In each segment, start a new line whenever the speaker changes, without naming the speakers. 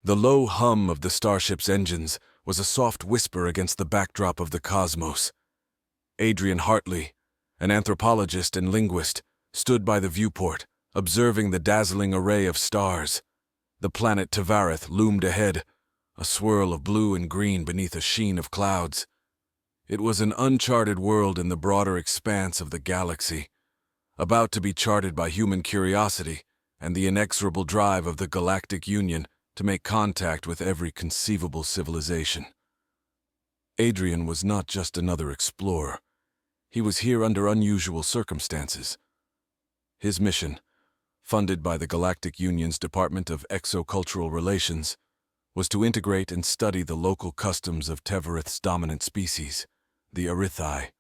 The low hum of the starship's engines was a soft whisper against the backdrop of the cosmos. Adrian Hartley, an anthropologist and linguist, stood by the viewport, observing the dazzling array of stars. The planet Tavareth loomed ahead, a swirl of blue and green beneath a sheen of clouds. It was an uncharted world in the broader expanse of the galaxy, about to be charted by human curiosity and the inexorable drive of the Galactic Union to make contact with every conceivable civilization. Adrian was not just another explorer. He was here under unusual circumstances. His mission, funded by the Galactic Union's Department of Exocultural Relations, was to integrate and study the local customs of Tavareth's dominant species, the Arithai.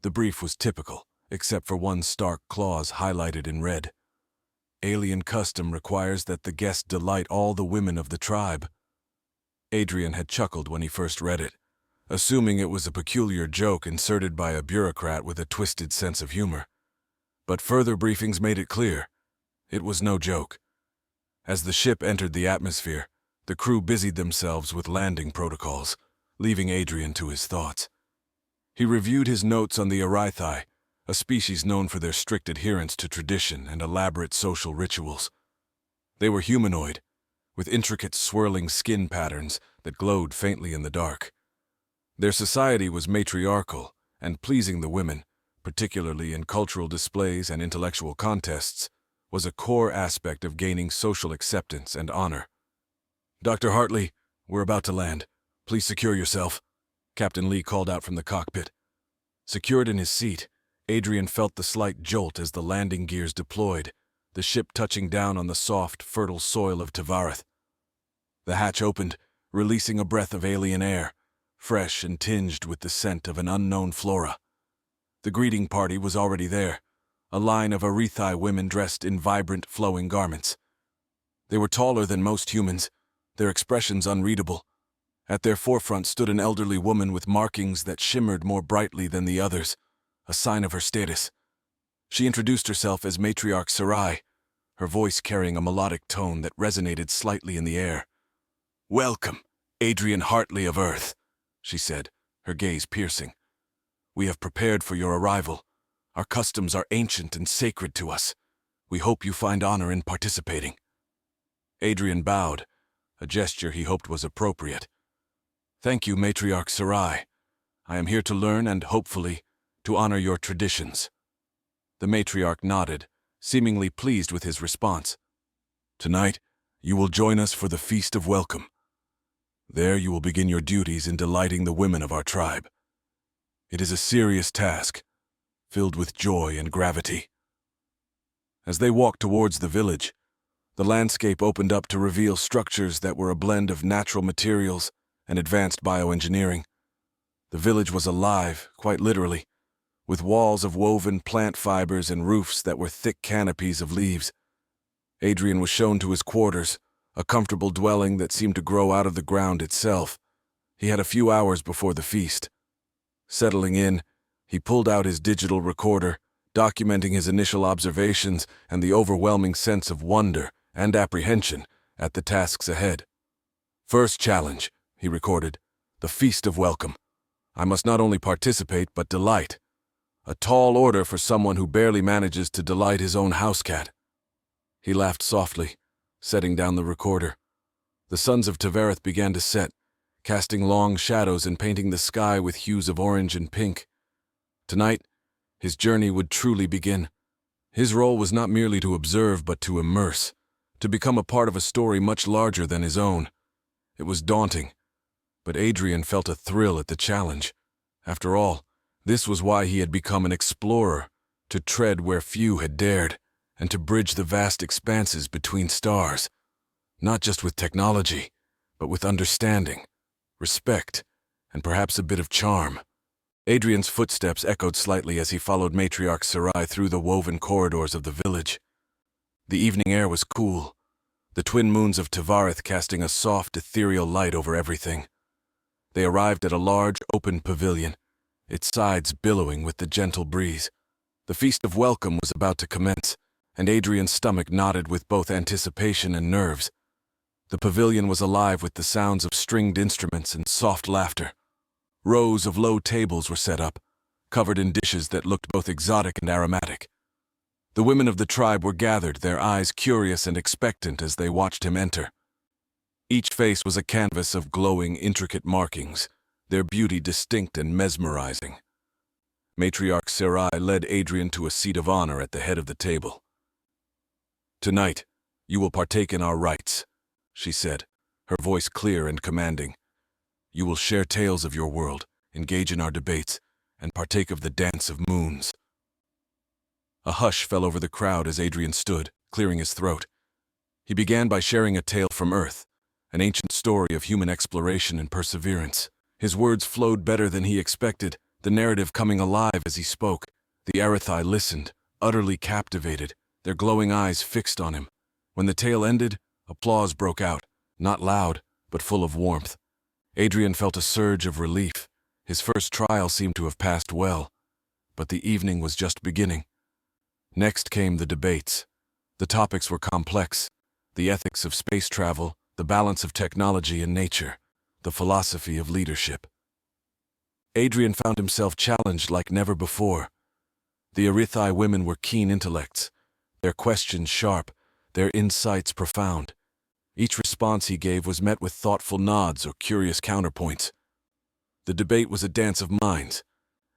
The brief was typical, except for one stark clause highlighted in red. Alien custom requires that the guest delight all the women of the tribe. Adrian had chuckled when he first read it, assuming it was a peculiar joke inserted by a bureaucrat with a twisted sense of humor. But further briefings made it clear, it was no joke. As the ship entered the atmosphere, the crew busied themselves with landing protocols, leaving Adrian to his thoughts. He reviewed his notes on the Arithai, a species known for their strict adherence to tradition and elaborate social rituals. They were humanoid, with intricate swirling skin patterns that glowed faintly in the dark. Their society was matriarchal, and pleasing the women, particularly in cultural displays and intellectual contests, was a core aspect of gaining social acceptance and honor. "Dr. Hartley, we're about to land. Please secure yourself," Captain Lee called out from the cockpit. Secured in his seat, Adrian felt the slight jolt as the landing gears deployed, the ship touching down on the soft, fertile soil of Tavareth. The hatch opened, releasing a breath of alien air, fresh and tinged with the scent of an unknown flora. The greeting party was already there, a line of Arithai women dressed in vibrant, flowing garments. They were taller than most humans, their expressions unreadable. At their forefront stood an elderly woman with markings that shimmered more brightly than the others, a sign of her status. She introduced herself as Matriarch Sarai, her voice carrying a melodic tone that resonated slightly in the air. "Welcome, Adrian Hartley of Earth," she said, her gaze piercing. "We have prepared for your arrival. Our customs are ancient and sacred to us. We hope you find honor in participating." Adrian bowed, a gesture he hoped was appropriate. "Thank you, Matriarch Sarai. I am here to learn and, hopefully, to honor your traditions." The matriarch nodded, seemingly pleased with his response. "Tonight, you will join us for the Feast of Welcome. There you will begin your duties in delighting the women of our tribe. It is a serious task, filled with joy and gravity." As they walked towards the village, the landscape opened up to reveal structures that were a blend of natural materials and advanced bioengineering. The village was alive, quite literally, with walls of woven plant fibers and roofs that were thick canopies of leaves. Adrian was shown to his quarters, a comfortable dwelling that seemed to grow out of the ground itself. He had a few hours before the feast. Settling in, he pulled out his digital recorder, documenting his initial observations and the overwhelming sense of wonder and apprehension at the tasks ahead. "First challenge," he recorded, "the Feast of Welcome. I must not only participate but delight. A tall order for someone who barely manages to delight his own house cat." He laughed softly, setting down the recorder. The suns of Tavareth began to set, casting long shadows and painting the sky with hues of orange and pink. Tonight, his journey would truly begin. His role was not merely to observe but to immerse, to become a part of a story much larger than his own. It was daunting, but Adrian felt a thrill at the challenge. After all, this was why he had become an explorer, to tread where few had dared, and to bridge the vast expanses between stars, not just with technology, but with understanding, respect, and perhaps a bit of charm. Adrian's footsteps echoed slightly as he followed Matriarch Sarai through the woven corridors of the village. The evening air was cool, the twin moons of Tavareth casting a soft, ethereal light over everything. They arrived at a large, open pavilion, its sides billowing with the gentle breeze. The Feast of Welcome was about to commence, and Adrian's stomach knotted with both anticipation and nerves. The pavilion was alive with the sounds of stringed instruments and soft laughter. Rows of low tables were set up, covered in dishes that looked both exotic and aromatic. The women of the tribe were gathered, their eyes curious and expectant as they watched him enter. Each face was a canvas of glowing, intricate markings, their beauty distinct and mesmerizing. Matriarch Sarai led Adrian to a seat of honor at the head of the table. "Tonight, you will partake in our rites," she said, her voice clear and commanding. "You will share tales of your world, engage in our debates, and partake of the dance of moons." A hush fell over the crowd as Adrian stood, clearing his throat. He began by sharing a tale from Earth, an ancient story of human exploration and perseverance. His words flowed better than he expected, the narrative coming alive as he spoke. The Arithai listened, utterly captivated, their glowing eyes fixed on him. When the tale ended, applause broke out, not loud, but full of warmth. Adrian felt a surge of relief. His first trial seemed to have passed well, but the evening was just beginning. Next came the debates. The topics were complex: the ethics of space travel, the balance of technology and nature, the philosophy of leadership. Adrian found himself challenged like never before. The Arithai women were keen intellects, their questions sharp, their insights profound. Each response he gave was met with thoughtful nods or curious counterpoints. The debate was a dance of minds,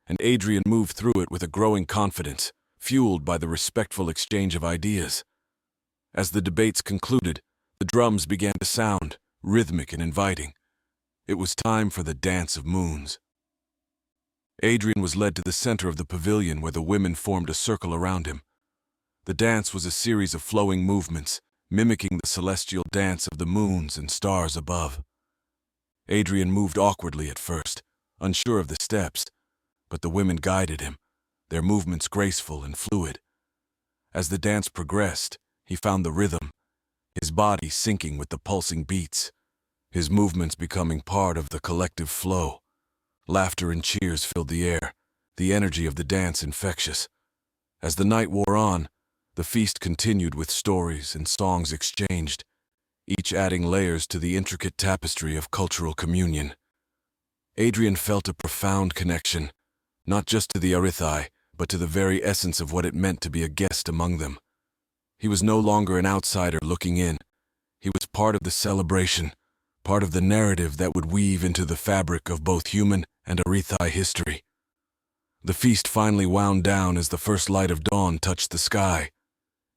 and Adrian moved through it with a growing confidence, fueled by the respectful exchange of ideas. As the debates concluded, the drums began to sound, rhythmic and inviting. It was time for the dance of moons. Adrian was led to the center of the pavilion where the women formed a circle around him. The dance was a series of flowing movements, mimicking the celestial dance of the moons and stars above. Adrian moved awkwardly at first, unsure of the steps, but the women guided him, their movements graceful and fluid. As the dance progressed, he found the rhythm, his body syncing with the pulsing beats, his movements becoming part of the collective flow. Laughter and cheers filled the air, the energy of the dance infectious. As the night wore on, the feast continued with stories and songs exchanged, each adding layers to the intricate tapestry of cultural communion. Adrian felt a profound connection, not just to the Arithai, but to the very essence of what it meant to be a guest among them. He was no longer an outsider looking in. He was part of the celebration, part of the narrative that would weave into the fabric of both human and Arithai history. The feast finally wound down as the first light of dawn touched the sky.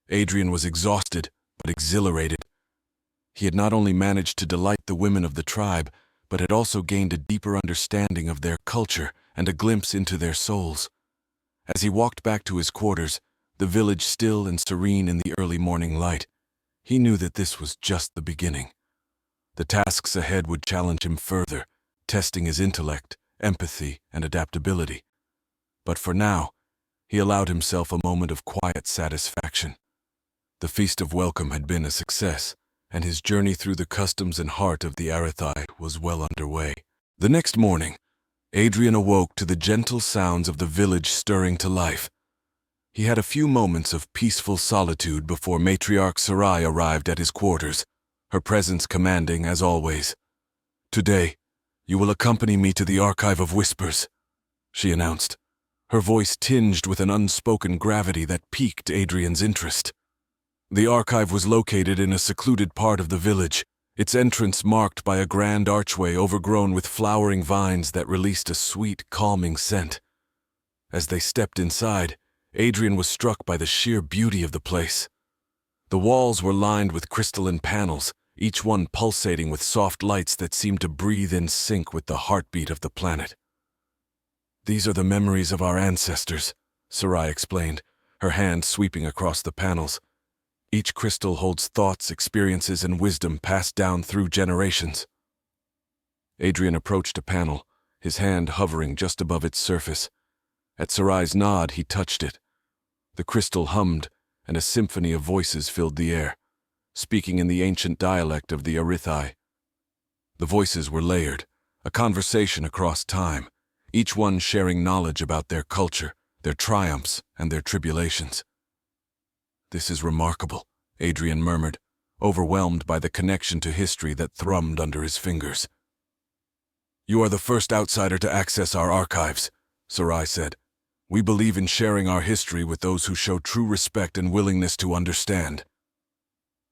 Adrian was exhausted, but exhilarated. He had not only managed to delight the women of the tribe, but had also gained a deeper understanding of their culture and a glimpse into their souls. As he walked back to his quarters, the village still and serene in the early morning light, he knew that this was just the beginning. The tasks ahead would challenge him further, testing his intellect, empathy, and adaptability. But for now, he allowed himself a moment of quiet satisfaction. The feast of welcome had been a success, and his journey through the customs and heart of the Arithai was well underway. The next morning, Adrian awoke to the gentle sounds of the village stirring to life. He had a few moments of peaceful solitude before Matriarch Sarai arrived at his quarters, her presence commanding as always. "Today, you will accompany me to the Archive of Whispers," she announced, her voice tinged with an unspoken gravity that piqued Adrian's interest. The archive was located in a secluded part of the village, its entrance marked by a grand archway overgrown with flowering vines that released a sweet, calming scent. As they stepped inside, Adrian was struck by the sheer beauty of the place. The walls were lined with crystalline panels, each one pulsating with soft lights that seemed to breathe in sync with the heartbeat of the planet. "These are the memories of our ancestors," Sarai explained, her hand sweeping across the panels. "Each crystal holds thoughts, experiences, and wisdom passed down through generations." Adrian approached a panel, his hand hovering just above its surface. At Sarai's nod, he touched it. The crystal hummed, and a symphony of voices filled the air, speaking in the ancient dialect of the Arithai. The voices were layered, a conversation across time, each one sharing knowledge about their culture, their triumphs, and their tribulations. "This is remarkable," Adrian murmured, overwhelmed by the connection to history that thrummed under his fingers. "You are the first outsider to access our archives," Sarai said. "We believe in sharing our history with those who show true respect and willingness to understand."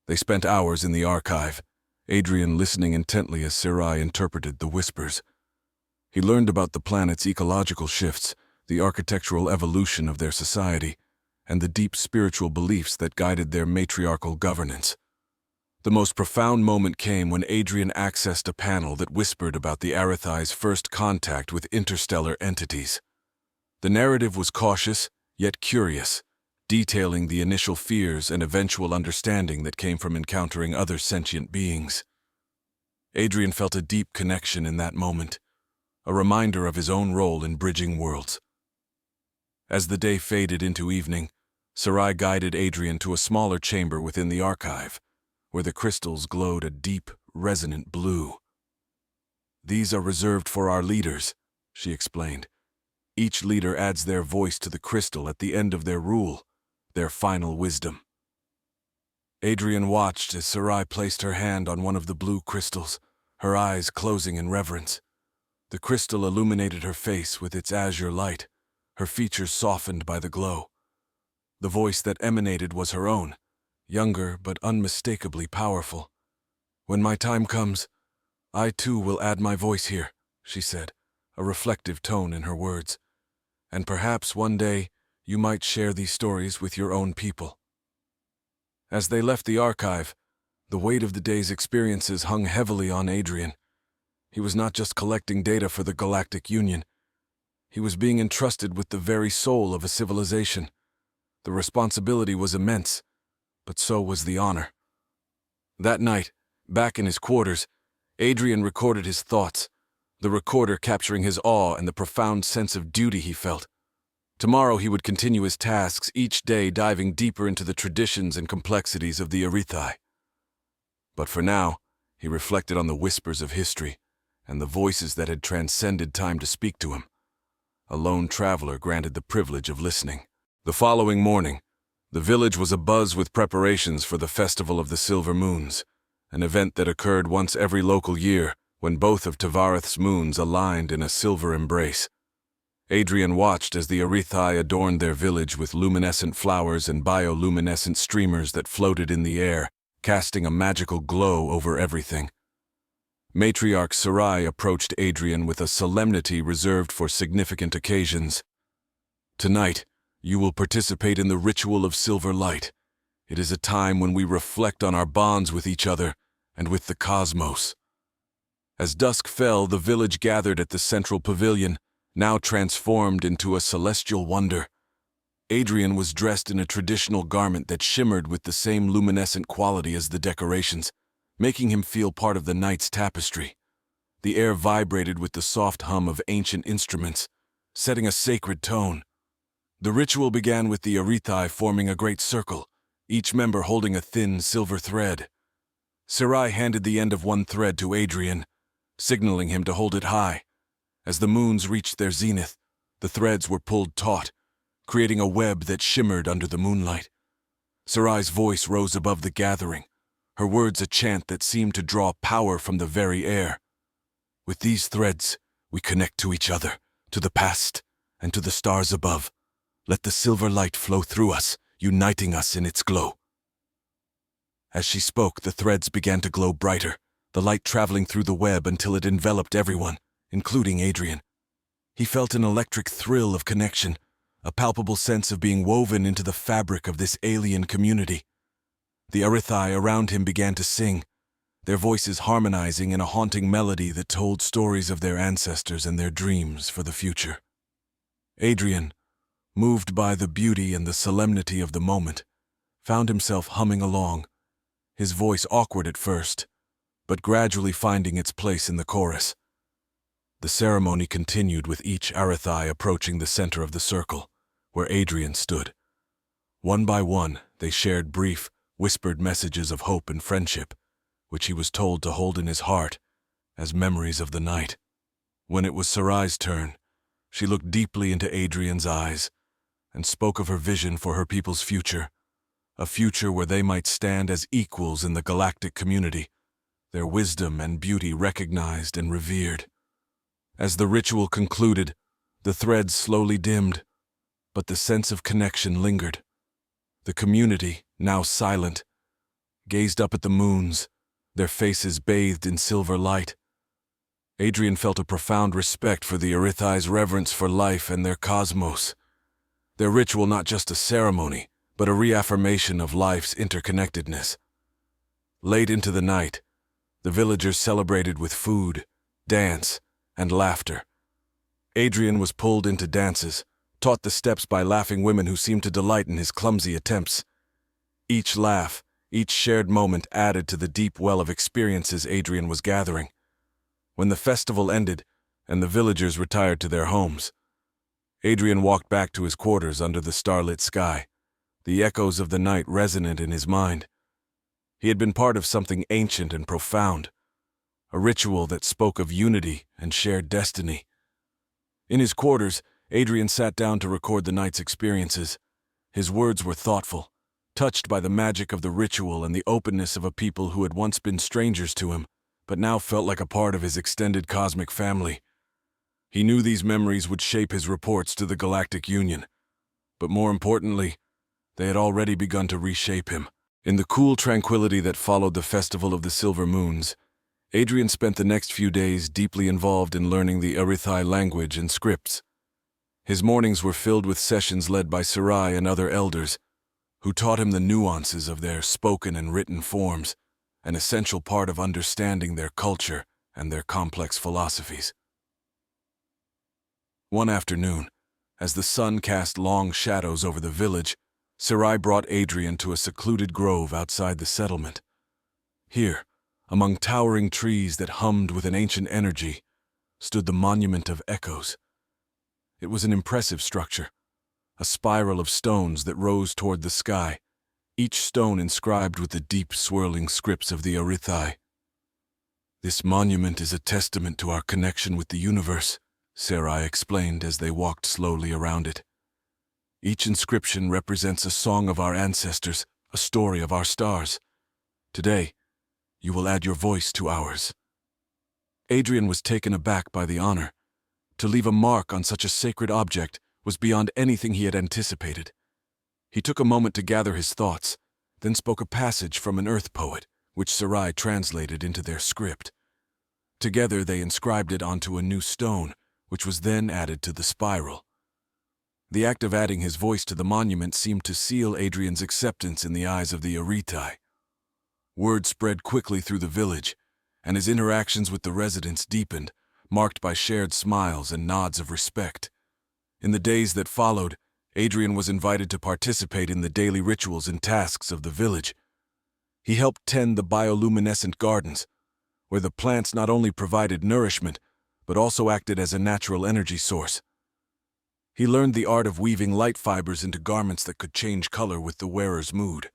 They spent hours in the archive, Adrian listening intently as Sarai interpreted the whispers. He learned about the planet's ecological shifts, the architectural evolution of their society, and the deep spiritual beliefs that guided their matriarchal governance. The most profound moment came when Adrian accessed a panel that whispered about the Arithai's first contact with interstellar entities. The narrative was cautious, yet curious, detailing the initial fears and eventual understanding that came from encountering other sentient beings. Adrian felt a deep connection in that moment, a reminder of his own role in bridging worlds. As the day faded into evening, Sarai guided Adrian to a smaller chamber within the archive, where the crystals glowed a deep, resonant blue. "These are reserved for our leaders," she explained. "Each leader adds their voice to the crystal at the end of their rule, their final wisdom." Adrian watched as Sarai placed her hand on one of the blue crystals, her eyes closing in reverence. The crystal illuminated her face with its azure light, her features softened by the glow. The voice that emanated was her own, younger but unmistakably powerful. "When my time comes, I too will add my voice here," she said, a reflective tone in her words. "And perhaps one day you might share these stories with your own people." As they left the archive, the weight of the day's experiences hung heavily on Adrian. He was not just collecting data for the Galactic Union. He was being entrusted with the very soul of a civilization. The responsibility was immense, but so was the honor. That night, back in his quarters, Adrian recorded his thoughts, the recorder capturing his awe and the profound sense of duty he felt. Tomorrow he would continue his tasks, each day diving deeper into the traditions and complexities of the Arithai. But for now, he reflected on the whispers of history and the voices that had transcended time to speak to him. A lone traveler granted the privilege of listening. The following morning, the village was abuzz with preparations for the Festival of the Silver Moons, an event that occurred once every local year when both of Tavarith's moons aligned in a silver embrace. Adrian watched as the Arithai adorned their village with luminescent flowers and bioluminescent streamers that floated in the air, casting a magical glow over everything. Matriarch Sarai approached Adrian with a solemnity reserved for significant occasions. "Tonight, you will participate in the ritual of silver light. It is a time when we reflect on our bonds with each other and with the cosmos." As dusk fell, the village gathered at the central pavilion, now transformed into a celestial wonder. Adrian was dressed in a traditional garment that shimmered with the same luminescent quality as the decorations, making him feel part of the night's tapestry. The air vibrated with the soft hum of ancient instruments, setting a sacred tone. The ritual began with the Arithai forming a great circle, each member holding a thin silver thread. Sarai handed the end of one thread to Adrian, signaling him to hold it high. As the moons reached their zenith, the threads were pulled taut, creating a web that shimmered under the moonlight. Sarai's voice rose above the gathering, her words a chant that seemed to draw power from the very air. "With these threads, we connect to each other, to the past, and to the stars above. Let the silver light flow through us, uniting us in its glow." As she spoke, the threads began to glow brighter, the light traveling through the web until it enveloped everyone, including Adrian. He felt an electric thrill of connection, a palpable sense of being woven into the fabric of this alien community. The Arithai around him began to sing, their voices harmonizing in a haunting melody that told stories of their ancestors and their dreams for the future. Adrian, moved by the beauty and the solemnity of the moment, found himself humming along, his voice awkward at first, but gradually finding its place in the chorus. The ceremony continued with each Arithai approaching the center of the circle, where Adrian stood. One by one, they shared brief, whispered messages of hope and friendship, which he was told to hold in his heart as memories of the night. When it was Sarai's turn, she looked deeply into Adrian's eyes and spoke of her vision for her people's future, a future where they might stand as equals in the galactic community, their wisdom and beauty recognized and revered. As the ritual concluded, the threads slowly dimmed, but the sense of connection lingered. The community, now silent, gazed up at the moons, their faces bathed in silver light. Adrian felt a profound respect for the Erithai's reverence for life and their cosmos. Their ritual not just a ceremony, but a reaffirmation of life's interconnectedness. Late into the night, the villagers celebrated with food, dance, and laughter. Adrian was pulled into dances, taught the steps by laughing women who seemed to delight in his clumsy attempts. Each laugh, each shared moment added to the deep well of experiences Adrian was gathering. When the festival ended and the villagers retired to their homes, Adrian walked back to his quarters under the starlit sky, the echoes of the night resonant in his mind. He had been part of something ancient and profound, a ritual that spoke of unity and shared destiny. In his quarters, Adrian sat down to record the night's experiences. His words were thoughtful, touched by the magic of the ritual and the openness of a people who had once been strangers to him, but now felt like a part of his extended cosmic family. He knew these memories would shape his reports to the Galactic Union, but more importantly, they had already begun to reshape him. In the cool tranquility that followed the Festival of the Silver Moons, Adrian spent the next few days deeply involved in learning the Erithai language and scripts. His mornings were filled with sessions led by Sarai and other elders, who taught him the nuances of their spoken and written forms, an essential part of understanding their culture and their complex philosophies. One afternoon, as the sun cast long shadows over the village, Sarai brought Adrian to a secluded grove outside the settlement. Here, among towering trees that hummed with an ancient energy, stood the Monument of Echoes. It was an impressive structure, a spiral of stones that rose toward the sky, each stone inscribed with the deep swirling scripts of the Erithai. "This monument is a testament to our connection with the universe," Sarai explained as they walked slowly around it. "Each inscription represents a song of our ancestors, a story of our stars. Today, you will add your voice to ours." Adrian was taken aback by the honor. To leave a mark on such a sacred object was beyond anything he had anticipated. He took a moment to gather his thoughts, then spoke a passage from an earth poet, which Sarai translated into their script. Together they inscribed it onto a new stone, which was then added to the spiral. The act of adding his voice to the monument seemed to seal Adrian's acceptance in the eyes of the Erithai. Word spread quickly through the village, and his interactions with the residents deepened, marked by shared smiles and nods of respect. In the days that followed, Adrian was invited to participate in the daily rituals and tasks of the village. He helped tend the bioluminescent gardens, where the plants not only provided nourishment, but also acted as a natural energy source. He learned the art of weaving light fibers into garments that could change color with the wearer's mood.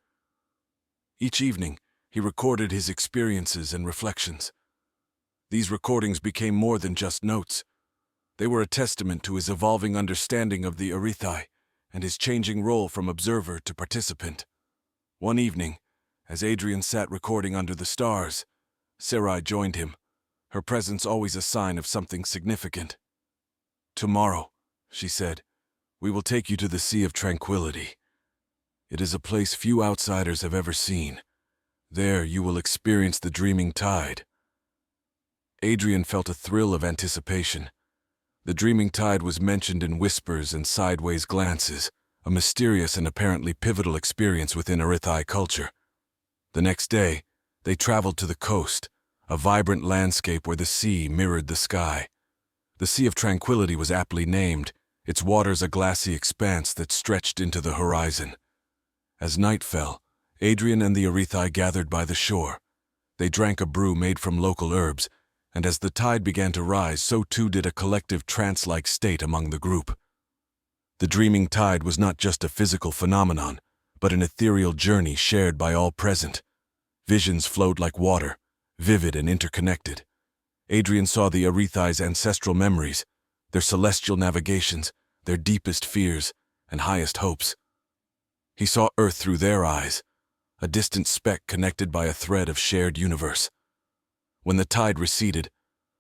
Each evening, he recorded his experiences and reflections. These recordings became more than just notes. They were a testament to his evolving understanding of the Erithai and his changing role from observer to participant. One evening, as Adrian sat recording under the stars, Sarai joined him, her presence always a sign of something significant. "Tomorrow," she said, "we will take you to the Sea of Tranquility. It is a place few outsiders have ever seen. There you will experience the dreaming tide." Adrian felt a thrill of anticipation. The dreaming tide was mentioned in whispers and sideways glances, a mysterious and apparently pivotal experience within Erithai culture. The next day, they traveled to the coast, a vibrant landscape where the sea mirrored the sky. The Sea of Tranquility was aptly named, its waters a glassy expanse that stretched into the horizon. As night fell, Adrian and the Erithai gathered by the shore. They drank a brew made from local herbs, and as the tide began to rise, so too did a collective trance-like state among the group. The dreaming tide was not just a physical phenomenon, but an ethereal journey shared by all present. Visions flowed like water, vivid and interconnected. Adrian saw the Erithai's ancestral memories, their celestial navigations, their deepest fears and highest hopes. He saw Earth through their eyes, a distant speck connected by a thread of shared universe. When the tide receded,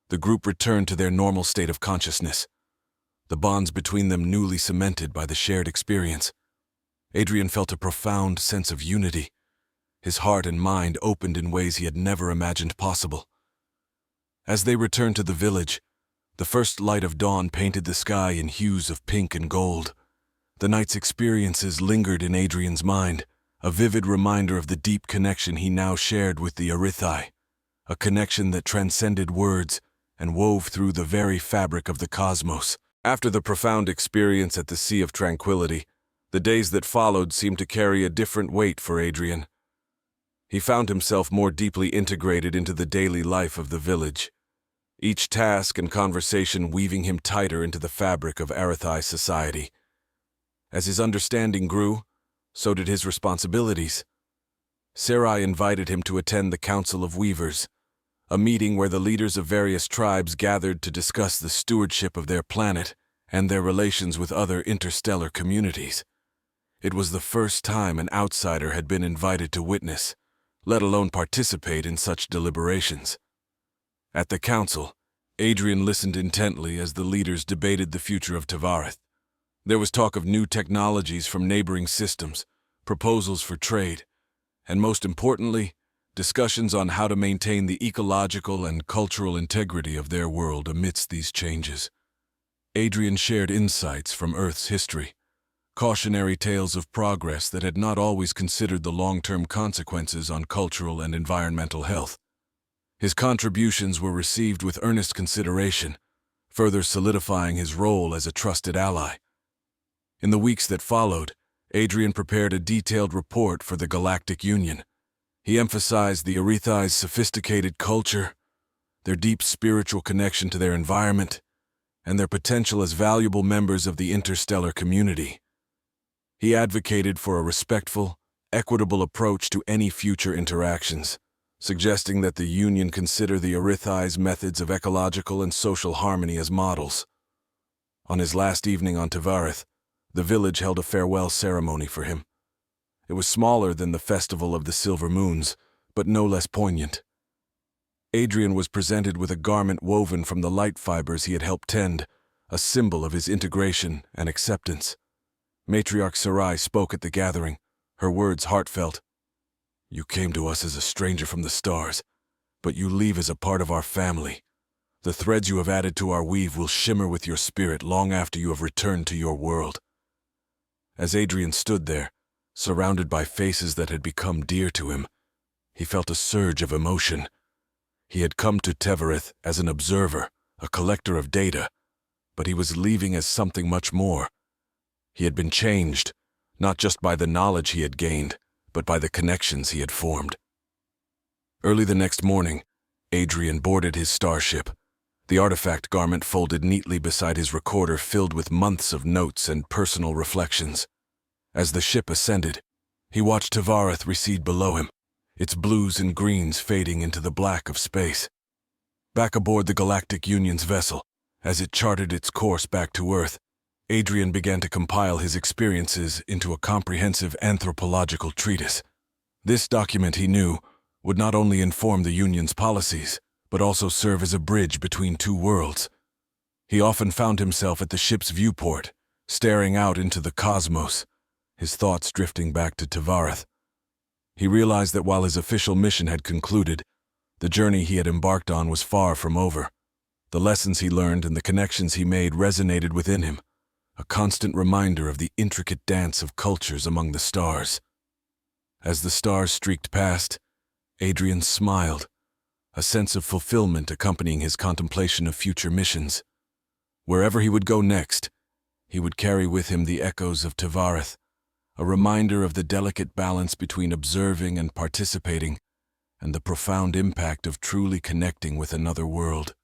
the group returned to their normal state of consciousness, the bonds between them newly cemented by the shared experience. Adrian felt a profound sense of unity. His heart and mind opened in ways he had never imagined possible. As they returned to the village, the first light of dawn painted the sky in hues of pink and gold. The night's experiences lingered in Adrian's mind, a vivid reminder of the deep connection he now shared with the HFY, a connection that transcended words and wove through the very fabric of the cosmos. After the profound experience at the Sea of Tranquility, the days that followed seemed to carry a different weight for Adrian. He found himself more deeply integrated into the daily life of the village, each task and conversation weaving him tighter into the fabric of HFY society. As his understanding grew, so did his responsibilities. Sarai invited him to attend the Council of Weavers, a meeting where the leaders of various tribes gathered to discuss the stewardship of their planet and their relations with other interstellar communities. It was the first time an outsider had been invited to witness, let alone participate in such deliberations. At the council, Adrian listened intently as the leaders debated the future of Tavareth. There was talk of new technologies from neighboring systems, proposals for trade, and most importantly, discussions on how to maintain the ecological and cultural integrity of their world amidst these changes. Adrian shared insights from Earth's history, cautionary tales of progress that had not always considered the long-term consequences on cultural and environmental health. His contributions were received with earnest consideration, further solidifying his role as a trusted ally. In the weeks that followed, Adrian prepared a detailed report for the Galactic Union. He emphasized the HFY's sophisticated culture, their deep spiritual connection to their environment, and their potential as valuable members of the interstellar community. He advocated for a respectful, equitable approach to any future interactions, suggesting that the Union consider the HFY's methods of ecological and social harmony as models. On his last evening on Tavareth, the village held a farewell ceremony for him. It was smaller than the Festival of the Silver Moons, but no less poignant. Adrian was presented with a garment woven from the light fibers he had helped tend, a symbol of his integration and acceptance. Matriarch Sarai spoke at the gathering, her words heartfelt. "You came to us as a stranger from the stars, but you leave as a part of our family. The threads you have added to our weave will shimmer with your spirit long after you have returned to your world." As Adrian stood there, surrounded by faces that had become dear to him, he felt a surge of emotion. He had come to Tavareth as an observer, a collector of data, but he was leaving as something much more. He had been changed, not just by the knowledge he had gained, but by the connections he had formed. Early the next morning, Adrian boarded his starship, the artifact garment folded neatly beside his recorder filled with months of notes and personal reflections. As the ship ascended, he watched Tavareth recede below him, its blues and greens fading into the black of space. Back aboard the Galactic Union's vessel, as it charted its course back to Earth, Adrian began to compile his experiences into a comprehensive anthropological treatise. This document, he knew, would not only inform the Union's policies, but also serve as a bridge between two worlds. He often found himself at the ship's viewport, staring out into the cosmos, his thoughts drifting back to Tavareth. He realized that while his official mission had concluded, the journey he had embarked on was far from over. The lessons he learned and the connections he made resonated within him, a constant reminder of the intricate dance of cultures among the stars. As the stars streaked past, Adrian smiled, a sense of fulfillment accompanying his contemplation of future missions. Wherever he would go next, he would carry with him the echoes of Tavareth, a reminder of the delicate balance between observing and participating, and the profound impact of truly connecting with another world.